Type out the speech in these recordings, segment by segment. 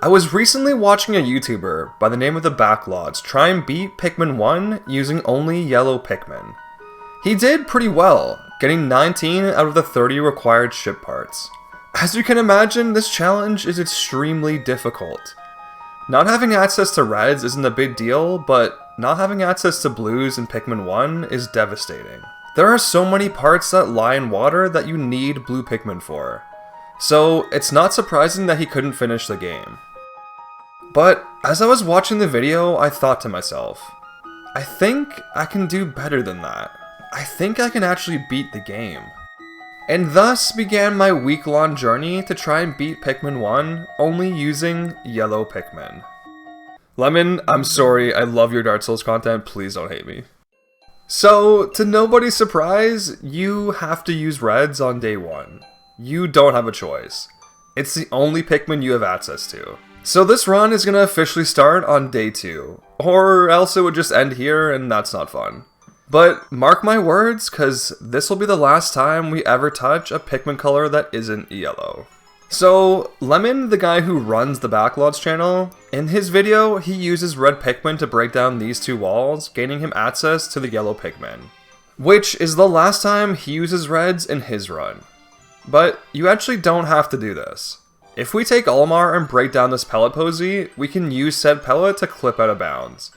I was recently watching a YouTuber by the name of the Backlots try and beat Pikmin 1 using only yellow Pikmin. He did pretty well, getting 19 out of the 30 required ship parts. As you can imagine, this challenge is extremely difficult. Not having access to reds isn't a big deal, but not having access to blues in Pikmin 1 is devastating. There are so many parts that lie in water that you need blue Pikmin for, so it's not surprising that he couldn't finish the game. But as I was watching the video, I thought to myself, I think I can do better than that. I think I can actually beat the game. And thus began my week-long journey to try and beat Pikmin 1 only using yellow Pikmin. Lemon, I'm sorry, I love your Dark Souls content, please don't hate me. So, to nobody's surprise, you have to use reds on day 1. You don't have a choice. It's the only Pikmin you have access to. So this run is going to officially start on day 2, or else it would just end here and that's not fun. But mark my words, cause this will be the last time we ever touch a Pikmin color that isn't yellow. So, Lemon, the guy who runs the Backlots channel, in his video, he uses red Pikmin to break down these two walls, gaining him access to the yellow Pikmin. Which is the last time he uses reds in his run. But you actually don't have to do this. If we take Olimar and break down this pellet posy, we can use said pellet to clip out of bounds.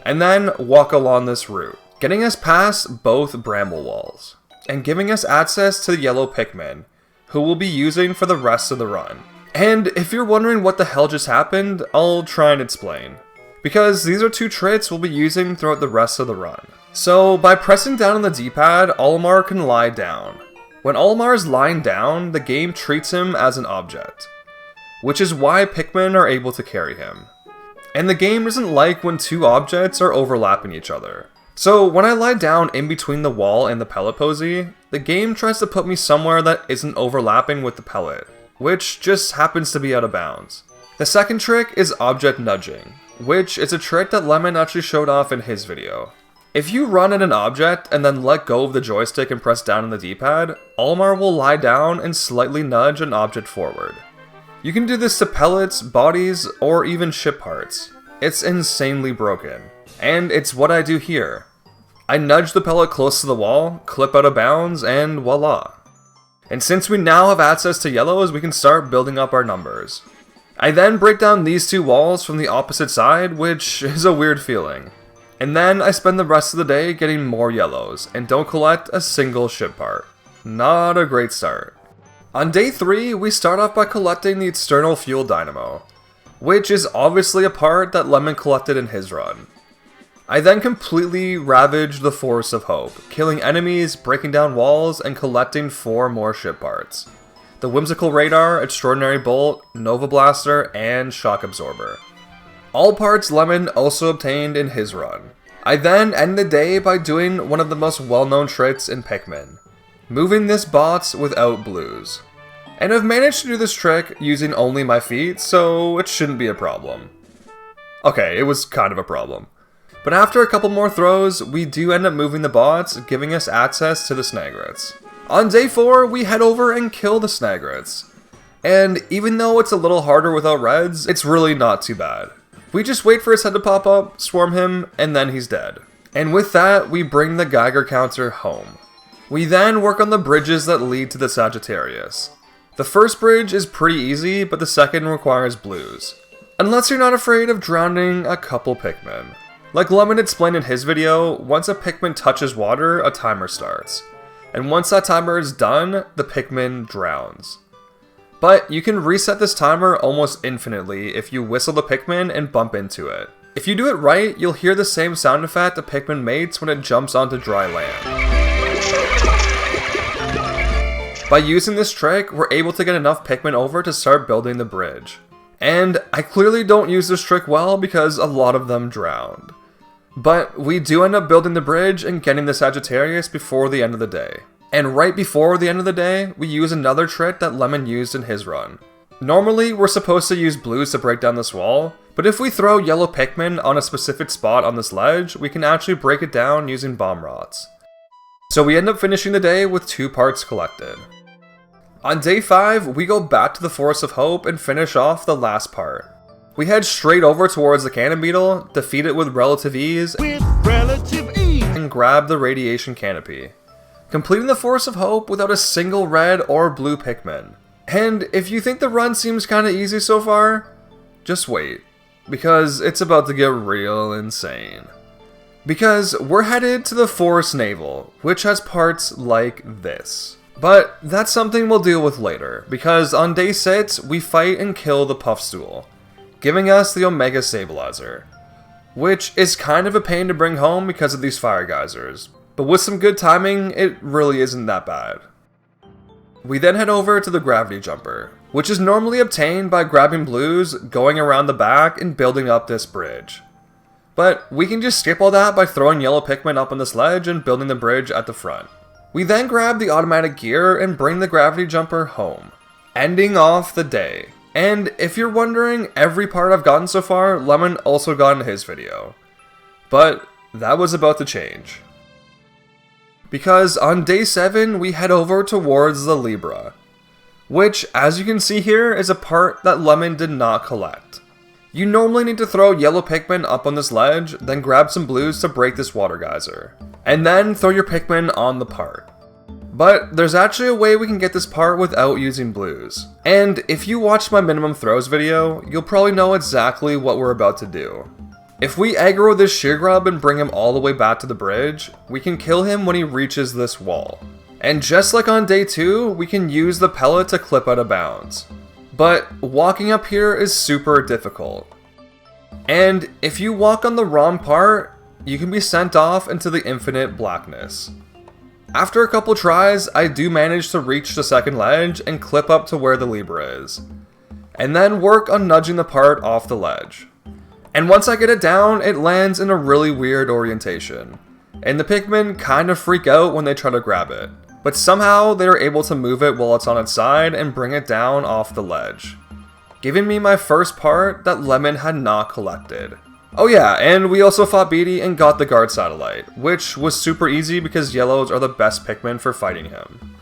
And then walk along this route, getting us past both bramble walls, and giving us access to the yellow Pikmin, who we'll be using for the rest of the run. And if you're wondering what the hell just happened, I'll try and explain. Because these are two traits we'll be using throughout the rest of the run. So by pressing down on the D-pad, Olimar can lie down. When Olimar is lying down, the game treats him as an object, which is why Pikmin are able to carry him. And the game doesn't like when two objects are overlapping each other. So when I lie down in between the wall and the pellet posy, the game tries to put me somewhere that isn't overlapping with the pellet, which just happens to be out of bounds. The second trick is object nudging, which is a trick that Lemon actually showed off in his video. If you run at an object and then let go of the joystick and press down on the D-pad, Olimar will lie down and slightly nudge an object forward. You can do this to pellets, bodies, or even ship parts. It's insanely broken. And it's what I do here. I nudge the pellet close to the wall, clip out of bounds, and voila. And since we now have access to yellows, we can start building up our numbers. I then break down these two walls from the opposite side, which is a weird feeling. And then I spend the rest of the day getting more yellows, and don't collect a single ship part. Not a great start. On day 3, we start off by collecting the external fuel dynamo, which is obviously a part that Lemon collected in his run. I then completely ravage the Forest of Hope, killing enemies, breaking down walls, and collecting 4 more ship parts. The Whimsical Radar, Extraordinary Bolt, Nova Blaster, and Shock Absorber. All parts Lemon also obtained in his run. I then end the day by doing one of the most well-known tricks in Pikmin, moving this box without blues. And I've managed to do this trick using only my feet, so it shouldn't be a problem. Okay, it was kind of a problem. But after a couple more throws, we do end up moving the bots, giving us access to the Snagrets. On day 4, we head over and kill the Snagrets. And even though it's a little harder without reds, it's really not too bad. We just wait for his head to pop up, swarm him, and then he's dead. And with that, we bring the Geiger counter home. We then work on the bridges that lead to the Sagittarius. The first bridge is pretty easy, but the second requires blues. Unless you're not afraid of drowning a couple Pikmin. Like Lemon explained in his video, once a Pikmin touches water, a timer starts. And once that timer is done, the Pikmin drowns. But you can reset this timer almost infinitely if you whistle the Pikmin and bump into it. If you do it right, you'll hear the same sound effect a Pikmin makes when it jumps onto dry land. By using this trick, we're able to get enough Pikmin over to start building the bridge. And I clearly don't use this trick well because a lot of them drowned. But we do end up building the bridge and getting the Sagittarius before the end of the day. And right before the end of the day, we use another trick that Lemon used in his run. Normally, we're supposed to use blues to break down this wall, but if we throw yellow Pikmin on a specific spot on this ledge, we can actually break it down using bomb rods. So we end up finishing the day with 2 parts collected. On day 5, we go back to the Forest of Hope and finish off the last part. We head straight over towards the cannon beetle, defeat it with relative ease, and grab the radiation canopy, completing the Forest of Hope without a single red or blue Pikmin. And if you think the run seems kinda easy so far, just wait, because it's about to get real insane. Because we're headed to the Forest Naval, which has parts like this. But that's something we'll deal with later, because on day 6, we fight and kill the Puffstool, giving us the Omega Stabilizer, which is kind of a pain to bring home because of these fire geysers, but with some good timing, it really isn't that bad. We then head over to the Gravity Jumper, which is normally obtained by grabbing blues, going around the back, and building up this bridge. But we can just skip all that by throwing yellow Pikmin up on this ledge and building the bridge at the front. We then grab the automatic gear and bring the Gravity Jumper home, ending off the day. And if you're wondering, every part I've gotten so far, Lemon also got in his video. But that was about to change. Because on day 7, we head over towards the Libra, which, as you can see here, is a part that Lemon did not collect. You normally need to throw yellow Pikmin up on this ledge, then grab some blues to break this water geyser, and then throw your Pikmin on the part. But there's actually a way we can get this part without using blues. And if you watched my minimum throws video, you'll probably know exactly what we're about to do. If we aggro this Sheargrub and bring him all the way back to the bridge, we can kill him when he reaches this wall. And just like on day 2, we can use the pellet to clip out of bounds. But walking up here is super difficult. And if you walk on the wrong part, you can be sent off into the infinite blackness. After a couple tries, I do manage to reach the second ledge and clip up to where the Libra is, and then work on nudging the part off the ledge. And once I get it down, it lands in a really weird orientation, and the Pikmin kind of freak out when they try to grab it, but somehow they are able to move it while it's on its side and bring it down off the ledge, giving me my first part that Lemon had not collected. Oh yeah, and we also fought Beatty and got the guard satellite, which was super easy because yellows are the best Pikmin for fighting him.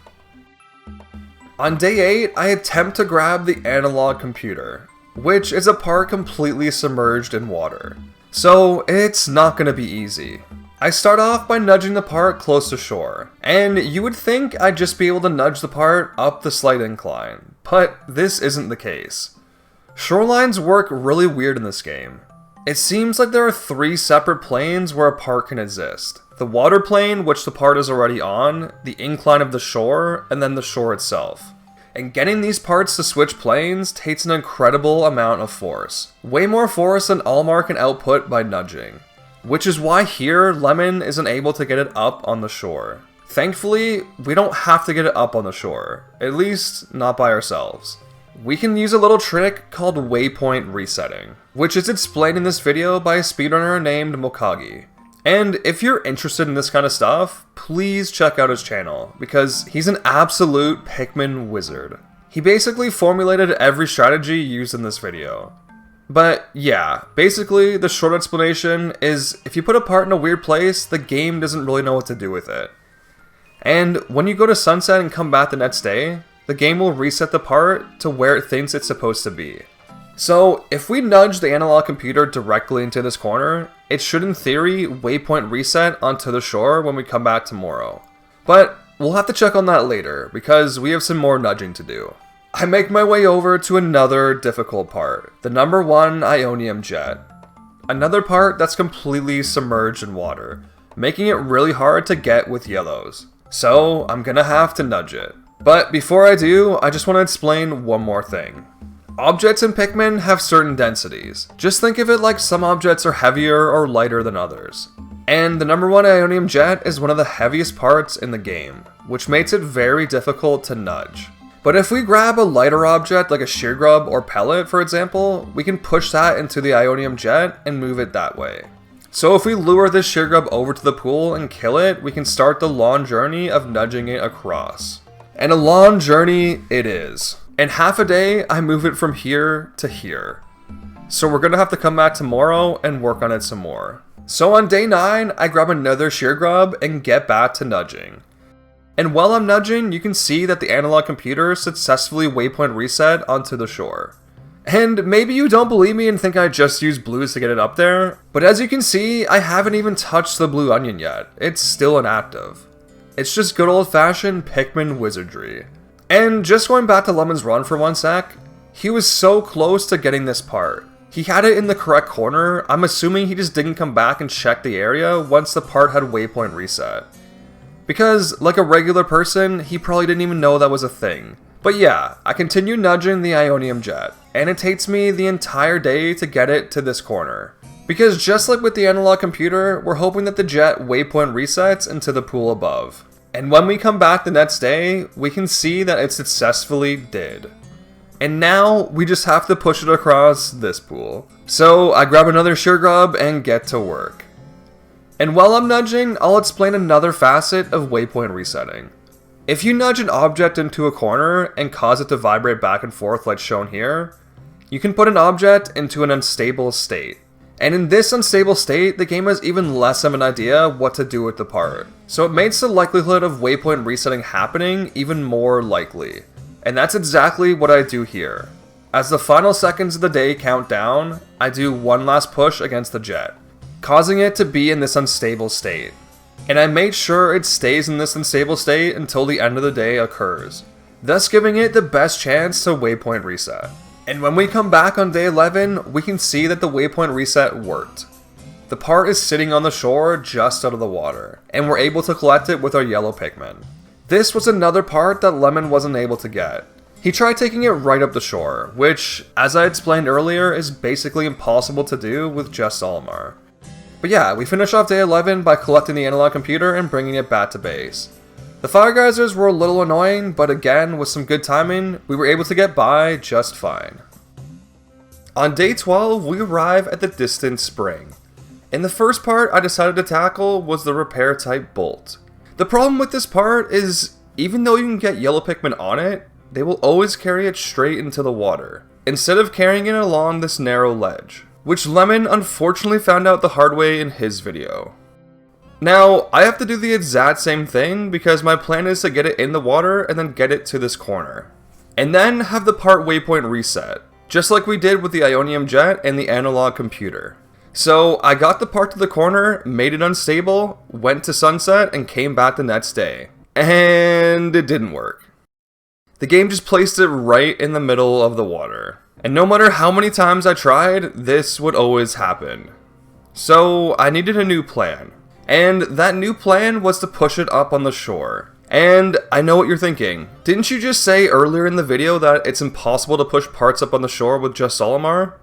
On day 8, I attempt to grab the analog computer, which is a part completely submerged in water. So it's not going to be easy. I start off by nudging the part close to shore, and you would think I'd just be able to nudge the part up the slight incline, but this isn't the case. Shorelines work really weird in this game. It seems like there are 3 separate planes where a part can exist. The water plane, which the part is already on, the incline of the shore, and then the shore itself. And getting these parts to switch planes takes an incredible amount of force. Way more force than Almar can output by nudging. Which is why here, Lemon isn't able to get it up on the shore. Thankfully, we don't have to get it up on the shore. At least, not by ourselves. We can use a little trick called waypoint resetting, which is explained in this video by a speedrunner named Mokagi. And if you're interested in this kind of stuff, please check out his channel, because he's an absolute Pikmin wizard. He basically formulated every strategy used in this video. But yeah, basically the short explanation is if you put a part in a weird place, the game doesn't really know what to do with it. And when you go to sunset and come back the next day, the game will reset the part to where it thinks it's supposed to be. So if we nudge the analog computer directly into this corner, it should in theory waypoint reset onto the shore when we come back tomorrow. But we'll have to check on that later, because we have some more nudging to do. I make my way over to another difficult part, the number 1 Ionium Jet. Another part that's completely submerged in water, making it really hard to get with yellows. So I'm gonna have to nudge it. But before I do, I just want to explain one more thing. Objects in Pikmin have certain densities. Just think of it like some objects are heavier or lighter than others. And the number 1 Ionium Jet is one of the heaviest parts in the game, which makes it very difficult to nudge. But if we grab a lighter object like a Sheargrub or pellet, for example, we can push that into the Ionium Jet and move it that way. So if we lure this Sheargrub over to the pool and kill it, we can start the long journey of nudging it across. And a long journey it is. In half a day, I move it from here to here. So we're gonna have to come back tomorrow and work on it some more. So on day 9, I grab another Sheargrub and get back to nudging. And while I'm nudging, you can see that the analog computer successfully waypoint reset onto the shore. And maybe you don't believe me and think I just used blues to get it up there, but as you can see, I haven't even touched the blue onion yet. It's still inactive. It's just good old-fashioned Pikmin wizardry. And just going back to Lemon's run for one sec, he was so close to getting this part. He had it in the correct corner. I'm assuming he just didn't come back and check the area once the part had waypoint reset. Because, like a regular person, he probably didn't even know that was a thing. But yeah, I continue nudging the Ionium jet, and it takes me the entire day to get it to this corner. Because just like with the analog computer, we're hoping that the jet waypoint resets into the pool above. And when we come back the next day, we can see that it successfully did. And now, we just have to push it across this pool. So, I grab another shear grub and get to work. And while I'm nudging, I'll explain another facet of waypoint resetting. If you nudge an object into a corner and cause it to vibrate back and forth like shown here, you can put an object into an unstable state. And in this unstable state, the game has even less of an idea what to do with the part. So it makes the likelihood of waypoint resetting happening even more likely. And that's exactly what I do here. As the final seconds of the day count down, I do one last push against the jet, causing it to be in this unstable state. And I made sure it stays in this unstable state until the end of the day occurs, thus giving it the best chance to waypoint reset. And when we come back on day 11, we can see that the waypoint reset worked. The part is sitting on the shore just out of the water, and we're able to collect it with our yellow Pikmin. This was another part that Lemon wasn't able to get. He tried taking it right up the shore, which, as I explained earlier, is basically impossible to do with just Olimar. But yeah, we finish off day 11 by collecting the analog computer and bringing it back to base. The fire geysers were a little annoying, but again, with some good timing, we were able to get by just fine. On day 12, we arrive at the distant spring. And the first part I decided to tackle was the repair type bolt. The problem with this part is, even though you can get yellow Pikmin on it, they will always carry it straight into the water, instead of carrying it along this narrow ledge, which Lemon unfortunately found out the hard way in his video. Now, I have to do the exact same thing because my plan is to get it in the water and then get it to this corner. And then have the part waypoint reset, just like we did with the Ionium jet and the analog computer. So, I got the part to the corner, made it unstable, went to sunset, and came back the next day. And it didn't work. The game just placed it right in the middle of the water. And no matter how many times I tried, this would always happen. So, I needed a new plan. And that new plan was to push it up on the shore. And I know what you're thinking. Didn't you just say earlier in the video that it's impossible to push parts up on the shore with just Olimar?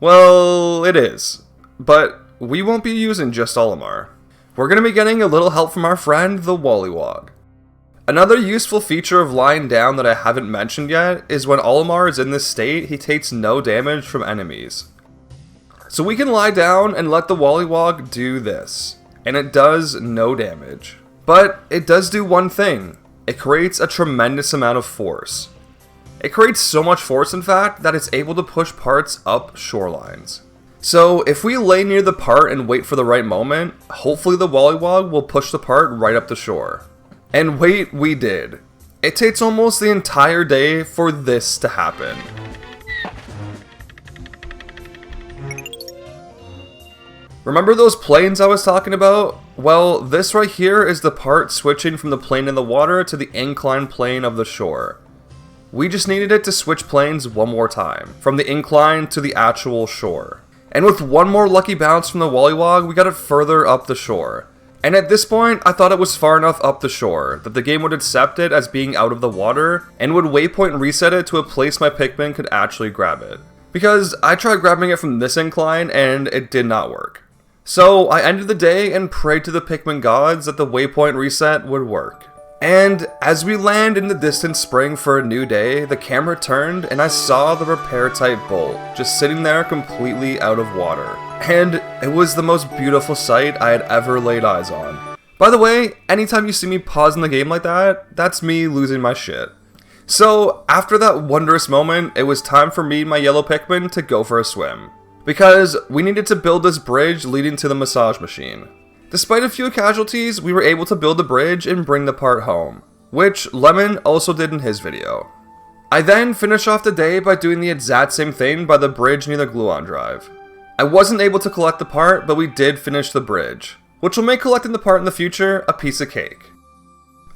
Well, it is. But we won't be using just Olimar. We're going to be getting a little help from our friend, the Wollywog. Another useful feature of lying down that I haven't mentioned yet is when Olimar is in this state, he takes no damage from enemies. So we can lie down and let the Wollywog do this, and it does no damage. But it does do one thing. It creates a tremendous amount of force. It creates so much force, in fact, that it's able to push parts up shorelines. So if we lay near the part and wait for the right moment, hopefully the Wollywog will push the part right up the shore. And wait, we did. It takes almost the entire day for this to happen. Remember those planes I was talking about? Well, this right here is the part switching from the plane in the water to the inclined plane of the shore. We just needed it to switch planes one more time, from the incline to the actual shore. And with one more lucky bounce from the Wollywog, we got it further up the shore. And at this point, I thought it was far enough up the shore that the game would accept it as being out of the water and would waypoint reset it to a place my Pikmin could actually grab it. Because I tried grabbing it from this incline and it did not work. So I ended the day and prayed to the Pikmin gods that the waypoint reset would work. And as we land in the distant spring for a new day, the camera turned and I saw the repair type bolt just sitting there completely out of water. And it was the most beautiful sight I had ever laid eyes on. By the way, anytime you see me pausing the game like that, that's me losing my shit. So after that wondrous moment, it was time for me and my yellow Pikmin to go for a swim. Because we needed to build this bridge leading to the massage machine. Despite a few casualties, we were able to build the bridge and bring the part home, which Lemon also did in his video. I then finished off the day by doing the exact same thing by the bridge near the gluon drive. I wasn't able to collect the part, but we did finish the bridge, which will make collecting the part in the future a piece of cake.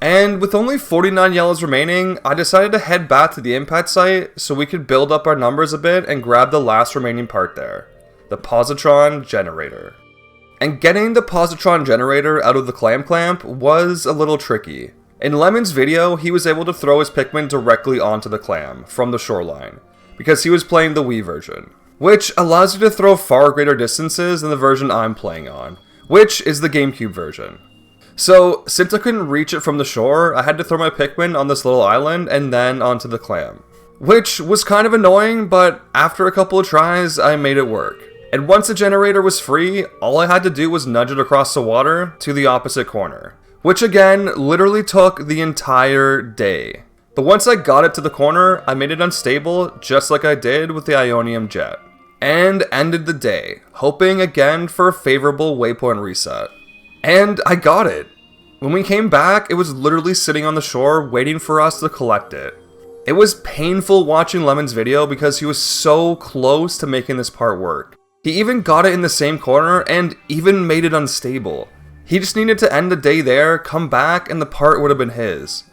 And with only 49 yellows remaining, I decided to head back to the impact site so we could build up our numbers a bit and grab the last remaining part there, the positron generator. And getting the positron generator out of the clamp was a little tricky. In Lemon's video, he was able to throw his Pikmin directly onto the clam from the shoreline, because he was playing the Wii version, which allows you to throw far greater distances than the version I'm playing on, which is the GameCube version. So, since I couldn't reach it from the shore, I had to throw my Pikmin on this little island and then onto the clam. Which was kind of annoying, but after a couple of tries, I made it work. And once the generator was free, all I had to do was nudge it across the water to the opposite corner. Which again, literally took the entire day. But once I got it to the corner, I made it unstable, just like I did with the Ionium Jet. And ended the day, hoping again for a favorable waypoint reset. And I got it. When we came back, it was literally sitting on the shore waiting for us to collect it. It was painful watching Lemon's video because he was so close to making this part work. He even got it in the same corner and even made it unstable. He just needed to end the day there, come back, and the part would have been his.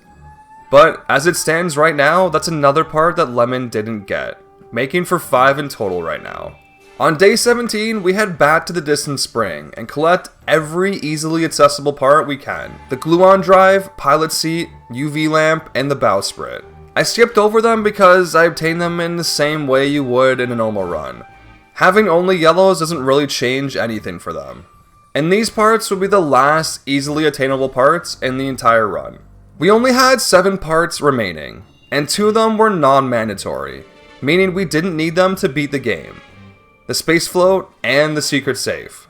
But as it stands right now, that's another part that Lemon didn't get, making for 5 in total right now. On day 17, we head back to the distant spring and collect every easily accessible part we can. The gluon drive, pilot seat, UV lamp, and the bowsprit. I skipped over them because I obtained them in the same way you would in a normal run. Having only yellows doesn't really change anything for them. And these parts would be the last easily attainable parts in the entire run. We only had 7 parts remaining, and 2 of them were non-mandatory, meaning we didn't need them to beat the game. The space float and the secret safe.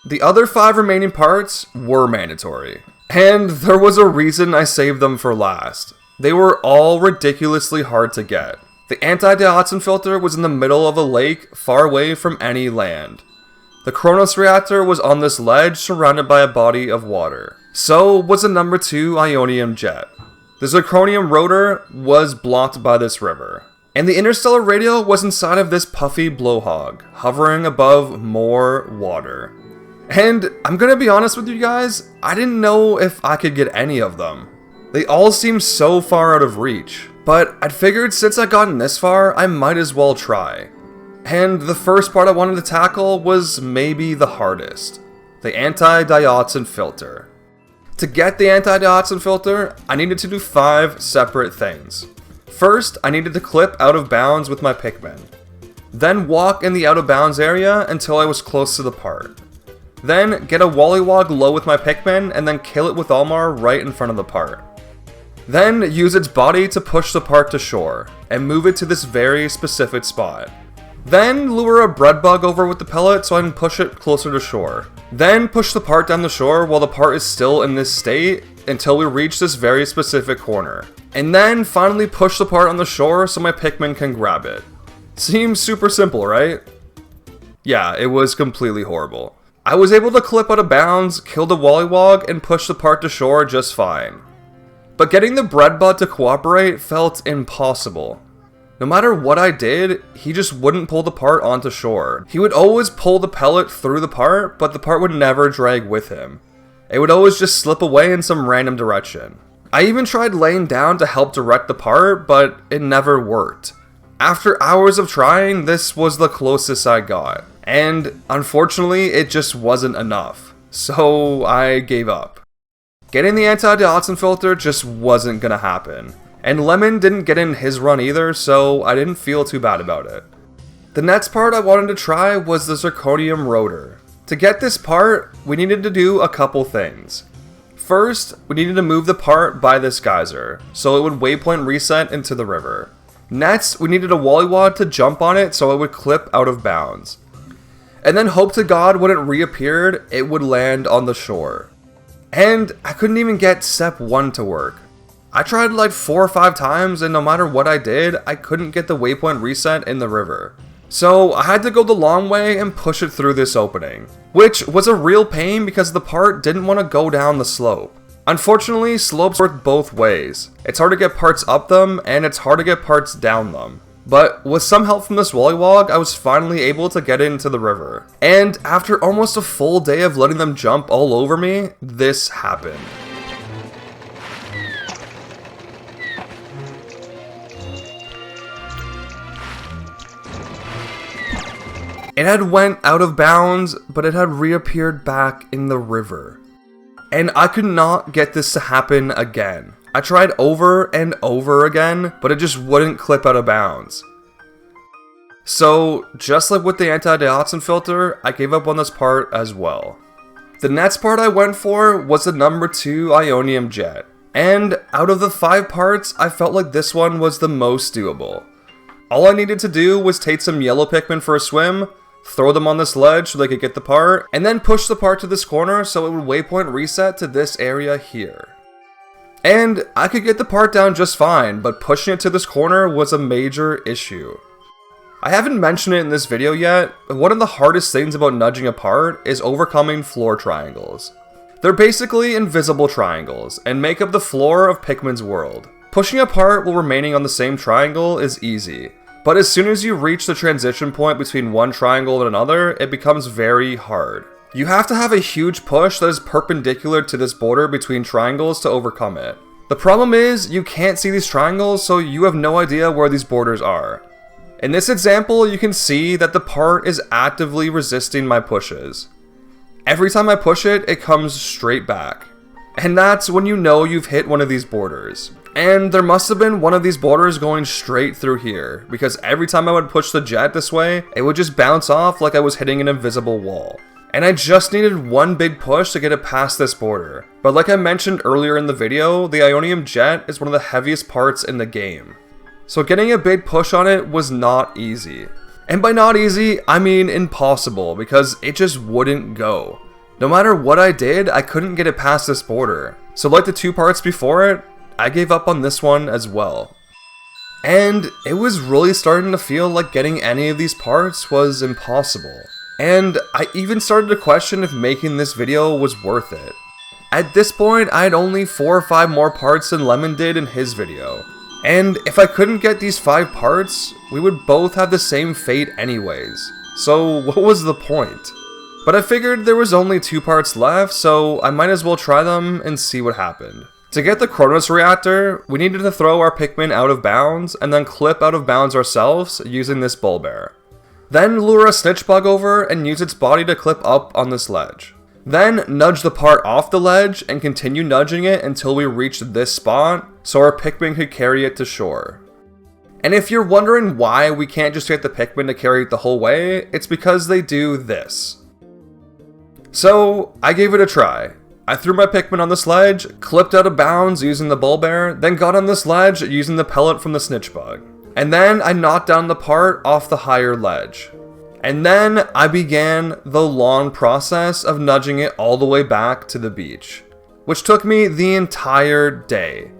The other 5 remaining parts were mandatory, and there was a reason I saved them for last. They were all ridiculously hard to get. The anti-dioxin filter was in the middle of a lake far away from any land. The Kronos reactor was on this ledge surrounded by a body of water. So was the number 2 Ionium Jet. The zirconium rotor was blocked by this river. And the interstellar radio was inside of this puffy blowhog, hovering above more water. And I'm gonna be honest with you guys, I didn't know if I could get any of them. They all seemed so far out of reach. But I'd figured since I'd gotten this far, I might as well try. And the first part I wanted to tackle was maybe the hardest. The anti-dioxin filter. To get the anti-dioxin filter, I needed to do 5 separate things. First, I needed to clip out of bounds with my Pikmin. Then walk in the out of bounds area until I was close to the part. Then get a Wollywog low with my Pikmin and then kill it with Almar right in front of the part. Then use its body to push the part to shore and move it to this very specific spot. Then lure a bread bug over with the pellet so I can push it closer to shore. Then push the part down the shore while the part is still in this state until we reach this very specific corner. And then finally push the part on the shore so my Pikmin can grab it. Seems super simple, right? Yeah, it was completely horrible. I was able to clip out of bounds, kill the Wollywog, and push the part to shore just fine. But getting the bread bug to cooperate felt impossible. No matter what I did, he just wouldn't pull the part onto shore. He would always pull the pellet through the part, but the part would never drag with him. It would always just slip away in some random direction. I even tried laying down to help direct the part, but it never worked. After hours of trying, this was the closest I got. And unfortunately, it just wasn't enough. So I gave up. Getting the anti-dioxin filter just wasn't gonna happen. And Lemon didn't get in his run either, so I didn't feel too bad about it. The next part I wanted to try was the zirconium rotor. To get this part, we needed to do a couple things. First, we needed to move the part by this geyser, so it would waypoint reset into the river. Next, we needed a Wollywog to jump on it so it would clip out of bounds. And then hope to God when it reappeared, it would land on the shore. And I couldn't even get step 1 to work. I tried like 4 or 5 times and no matter what I did, I couldn't get the waypoint reset in the river. So I had to go the long way and push it through this opening, which was a real pain because the part didn't want to go down the slope. Unfortunately, slopes work both ways. It's hard to get parts up them, and it's hard to get parts down them. But with some help from this wollywog, I was finally able to get into the river. And after almost a full day of letting them jump all over me, this happened. It had went out of bounds, but it had reappeared back in the river. And I could not get this to happen again. I tried over and over again, but it just wouldn't clip out of bounds. So, just like with the anti-dioxin filter, I gave up on this part as well. The next part I went for was the number 2 Ionium jet. And out of the 5 parts, I felt like this one was the most doable. All I needed to do was take some yellow Pikmin for a swim, throw them on this ledge so they could get the part, and then push the part to this corner so it would waypoint reset to this area here. And I could get the part down just fine, but pushing it to this corner was a major issue. I haven't mentioned it in this video yet, but one of the hardest things about nudging a part is overcoming floor triangles. They're basically invisible triangles, and make up the floor of Pikmin's world. Pushing a part while remaining on the same triangle is easy, but as soon as you reach the transition point between one triangle and another, it becomes very hard. You have to have a huge push that is perpendicular to this border between triangles to overcome it. The problem is, you can't see these triangles, so you have no idea where these borders are. In this example, you can see that the part is actively resisting my pushes. Every time I push it, it comes straight back. And that's when you know you've hit one of these borders. And there must have been one of these borders going straight through here, because every time I would push the jet this way, it would just bounce off like I was hitting an invisible wall. And I just needed one big push to get it past this border. But like I mentioned earlier in the video, the Ionium jet is one of the heaviest parts in the game. So getting a big push on it was not easy. And by not easy, I mean impossible, because it just wouldn't go. No matter what I did, I couldn't get it past this border. So like the 2 parts before it, I gave up on this one as well. And it was really starting to feel like getting any of these parts was impossible. And I even started to question if making this video was worth it. At this point, I had only 4 or 5 more parts than Lemon did in his video. And if I couldn't get these 5 parts, we would both have the same fate anyways. So what was the point? But I figured there was only 2 parts left, so I might as well try them and see what happened. To get the Kronos reactor, we needed to throw our Pikmin out of bounds and then clip out of bounds ourselves using this Bulbear. Then lure a snitch bug over and use its body to clip up on this ledge. Then nudge the part off the ledge and continue nudging it until we reached this spot so our Pikmin could carry it to shore. And if you're wondering why we can't just get the Pikmin to carry it the whole way, it's because they do this. So I gave it a try. I threw my Pikmin on this ledge, clipped out of bounds using the Bulbear, then got on this ledge using the pellet from the snitch bug. And then I knocked down the part off the higher ledge. And then I began the long process of nudging it all the way back to the beach, which took me the entire day.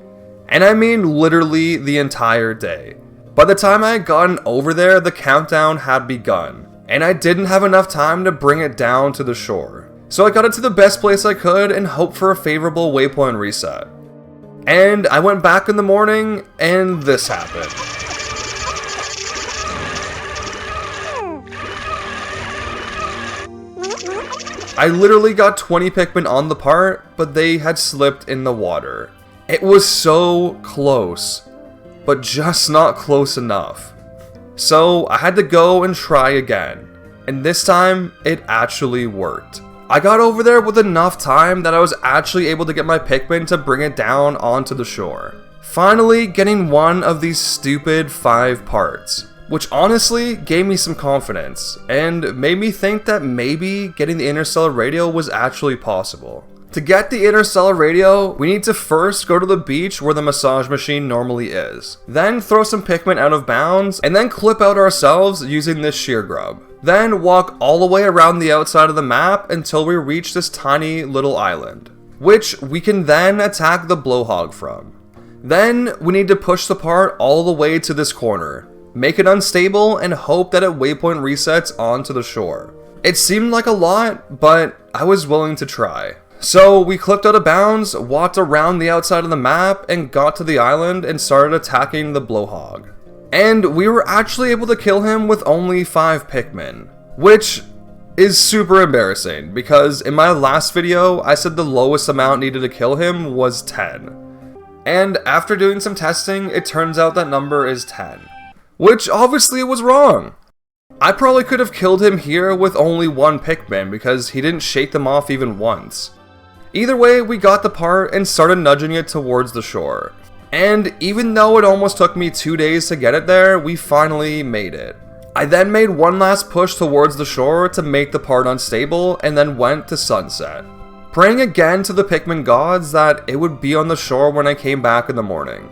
And I mean literally the entire day. By the time I had gotten over there, the countdown had begun, and I didn't have enough time to bring it down to the shore. So I got it to the best place I could and hoped for a favorable waypoint reset. And I went back in the morning, and this happened. I literally got 20 Pikmin on the part, but they had slipped in the water. It was so close, but just not close enough. So I had to go and try again, and this time it actually worked. I got over there with enough time that I was actually able to get my Pikmin to bring it down onto the shore. Finally getting one of these stupid 5 parts. Which honestly gave me some confidence, and made me think that maybe getting the interstellar radio was actually possible. To get the interstellar radio, we need to first go to the beach where the massage machine normally is. Then throw some Pikmin out of bounds, and then clip out ourselves using this shear grub. Then walk all the way around the outside of the map until we reach this tiny little island, which we can then attack the blowhog from. Then we need to push the part all the way to this corner, make it unstable, and hope that a waypoint resets onto the shore. It seemed like a lot, but I was willing to try. So we clipped out of bounds, walked around the outside of the map, and got to the island and started attacking the blowhog. And we were actually able to kill him with only 5 Pikmin, which is super embarrassing because in my last video I said the lowest amount needed to kill him was 10. And after doing some testing, it turns out that number is 10, which obviously was wrong. I probably could have killed him here with only 1 Pikmin because he didn't shake them off even once. Either way, we got the part and started nudging it towards the shore. And even though it almost took me 2 days to get it there, we finally made it. I then made one last push towards the shore to make the part unstable and then went to sunset, praying again to the Pikmin gods that it would be on the shore when I came back in the morning.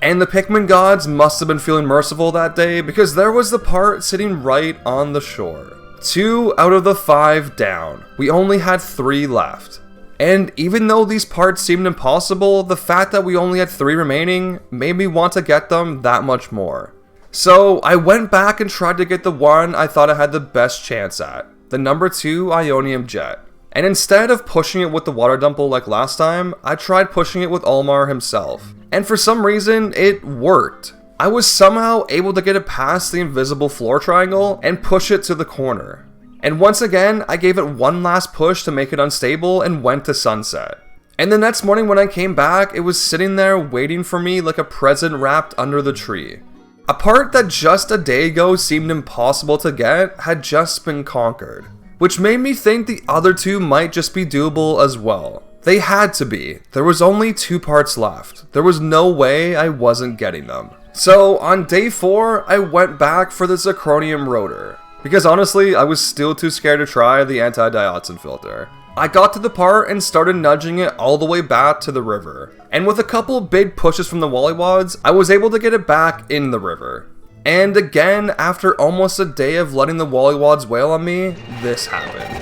And the Pikmin gods must have been feeling merciful that day because there was the part sitting right on the shore. 2 out of the 5 down. We only had 3 left. And even though these parts seemed impossible, the fact that we only had 3 remaining made me want to get them that much more. So I went back and tried to get the one I thought I had the best chance at, the number 2 Ionium Jet. And instead of pushing it with the water dumple like last time, I tried pushing it with Olmar himself. And for some reason, it worked. I was somehow able to get it past the invisible floor triangle and push it to the corner. And once again, I gave it one last push to make it unstable and went to sunset. And the next morning when I came back, it was sitting there waiting for me like a present wrapped under the tree. A part that just a day ago seemed impossible to get had just been conquered, which made me think the other 2 might just be doable as well. They had to be. There was only 2 parts left. There was no way I wasn't getting them. So on day 4, I went back for the Zirconium rotor, because honestly, I was still too scared to try the anti-dioxin filter. I got to the part and started nudging it all the way back to the river. And with a couple big pushes from the Wollywods, I was able to get it back in the river. And again, after almost a day of letting the Wollywods wail on me, this happened.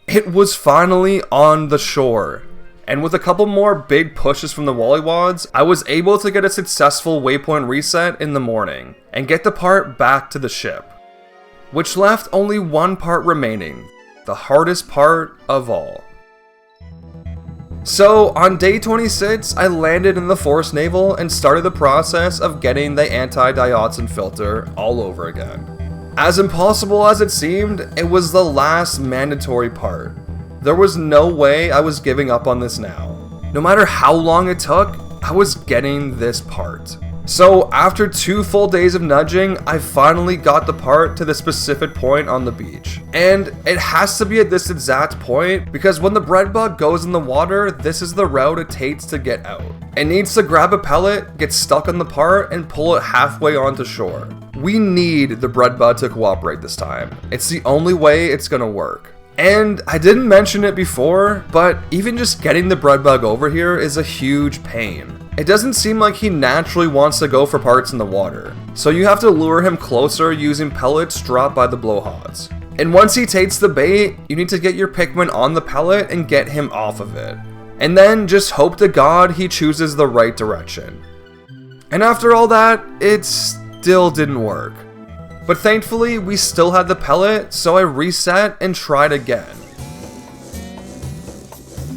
It was finally on the shore. And with a couple more big pushes from the Wollywods, I was able to get a successful waypoint reset in the morning, and get the part back to the ship. Which left only 1 part remaining, the hardest part of all. So on day 26, I landed in the Force Naval and started the process of getting the anti-dioxin filter all over again. As impossible as it seemed, it was the last mandatory part. There was no way I was giving up on this now. No matter how long it took, I was getting this part. So after 2 full days of nudging, I finally got the part to the specific point on the beach. And it has to be at this exact point because when the bread bug goes in the water, this is the route it takes to get out. It needs to grab a pellet, get stuck on the part, and pull it halfway onto shore. We need the bread bug to cooperate this time. It's the only way it's gonna work. And I didn't mention it before, but even just getting the bread bug over here is a huge pain. It doesn't seem like he naturally wants to go for parts in the water, so you have to lure him closer using pellets dropped by the blowhogs. And once he takes the bait, you need to get your Pikmin on the pellet and get him off of it. And then just hope to God he chooses the right direction. And after all that, it still didn't work. But thankfully, we still had the pellet, so I reset and tried again.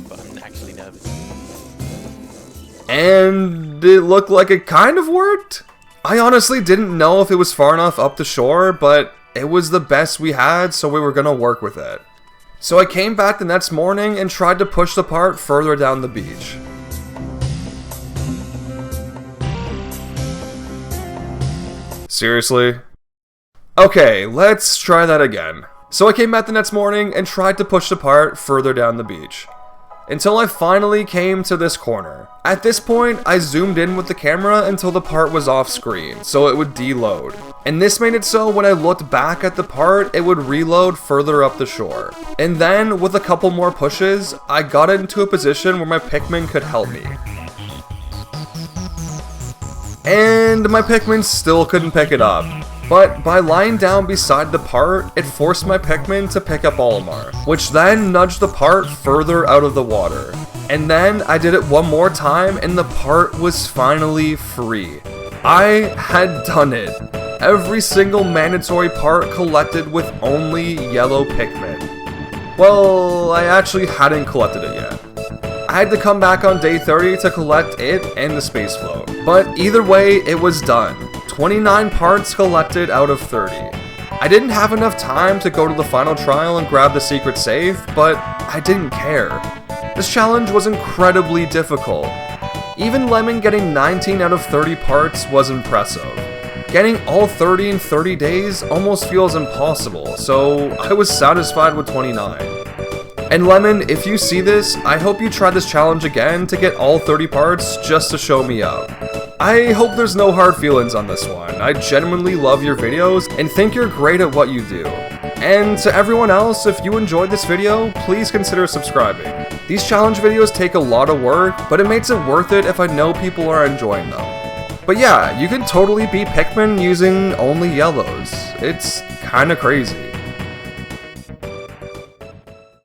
But I'm actually nervous. And it looked like it kind of worked. I honestly didn't know if it was far enough up the shore, but it was the best we had, so we were gonna work with it. So I came back the next morning and tried to push the part further down the beach. Seriously? Okay, let's try that again. So I came back the next morning and tried to push the part further down the beach. Until I finally came to this corner. At this point, I zoomed in with the camera until the part was off screen, so it would deload. And this made it so when I looked back at the part, it would reload further up the shore. And then, with a couple more pushes, I got it into a position where my Pikmin could help me. And my Pikmin still couldn't pick it up. But by lying down beside the part, it forced my Pikmin to pick up Olimar, which then nudged the part further out of the water. And then I did it one more time and the part was finally free. I had done it. Every single mandatory part collected with only yellow Pikmin. Well, I actually hadn't collected it yet. I had to come back on day 30 to collect it and the space float. But either way, it was done. 29 parts collected out of 30. I didn't have enough time to go to the final trial and grab the secret safe, but I didn't care. This challenge was incredibly difficult. Even Lemon getting 19 out of 30 parts was impressive. Getting all 30 in 30 days almost feels impossible, so I was satisfied with 29. And Lemon, if you see this, I hope you try this challenge again to get all 30 parts just to show me up. I hope there's no hard feelings on this one. I genuinely love your videos and think you're great at what you do. And to everyone else, if you enjoyed this video, please consider subscribing. These challenge videos take a lot of work, but it makes it worth it if I know people are enjoying them. But yeah, you can totally beat Pikmin using only yellows. It's kinda crazy.